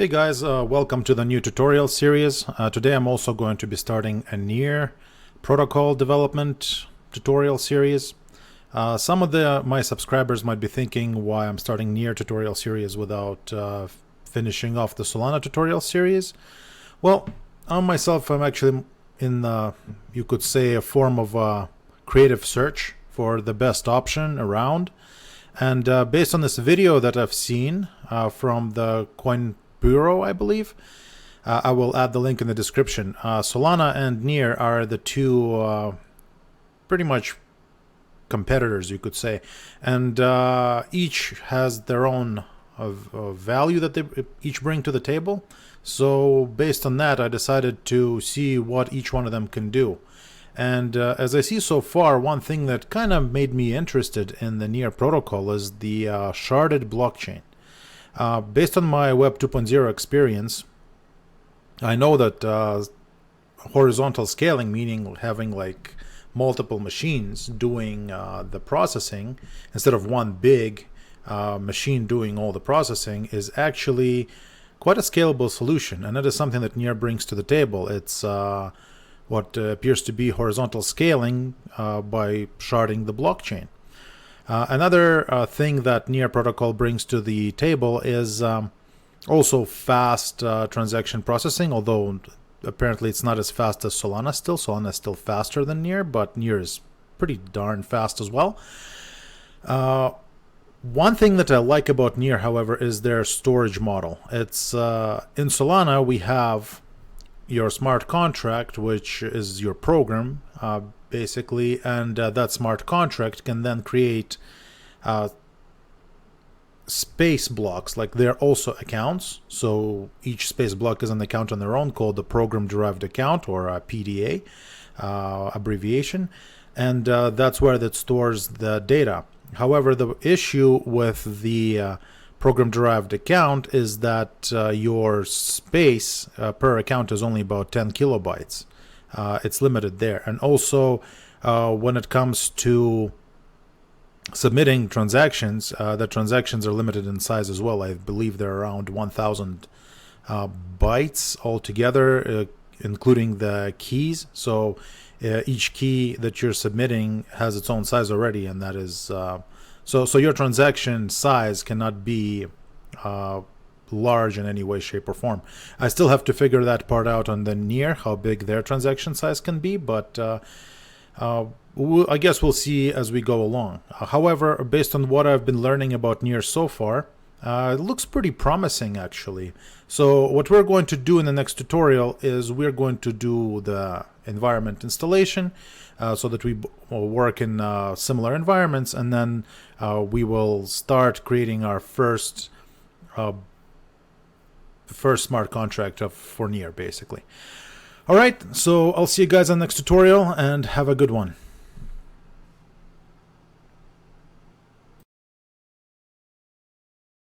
Hey guys, welcome to the new tutorial series. Today I'm also going to be starting a Near protocol development tutorial series. Some of my subscribers might be thinking why I'm starting Near tutorial series without finishing off the Solana tutorial series. Well, I myself I'm actually in, you could say, a form of a creative search for the best option around. And based on this video that I've seen from the Coin Bureau, I believe. I will add the link in the description. Solana and Near are the two pretty much competitors, you could say, and each has their own value that they each bring to the table. So based on that, I decided to see what each one of them can do. And as I see so far, one thing that kind of made me interested in the Near protocol is the sharded blockchain. Based on my Web 2.0 experience, I know that horizontal scaling, meaning having like multiple machines doing the processing instead of one big machine doing all the processing, is actually quite a scalable solution, and that is something that Near brings to the table. It's what appears to be horizontal scaling by sharding the blockchain. Another thing that Near protocol brings to the table is also fast transaction processing, although apparently it's not as fast as Solana still. Solana is still faster than Near, but Near is pretty darn fast as well. One thing that I like about Near, however, is their storage model. It's in Solana we have your smart contract, which is your program, basically, and that smart contract can then create space blocks. Like, they're also accounts, so each space block is an account on their own, called the program derived account, or a PDA abbreviation, and that's where that stores the data. However, the issue with the program derived account is that your space per account is only about 10 kilobytes. It's limited there. And also when it comes to submitting transactions, the transactions are limited in size as well. I believe they're around 1,000 bytes altogether, including the keys. So each key that you're submitting has its own size already, and that is so your transaction size cannot be large in any way, shape, or form. I still have to figure that part out on the Near, how big their transaction size can be, but I guess we'll see as we go along. However, based on what I've been learning about Near so far, it looks pretty promising, actually. So what we're going to do in the next tutorial is we're going to do the environment installation so that we will work in similar environments, and then we will start creating our first smart contract for Near, basically. All right, so I'll see you guys on the next tutorial, and have a good one.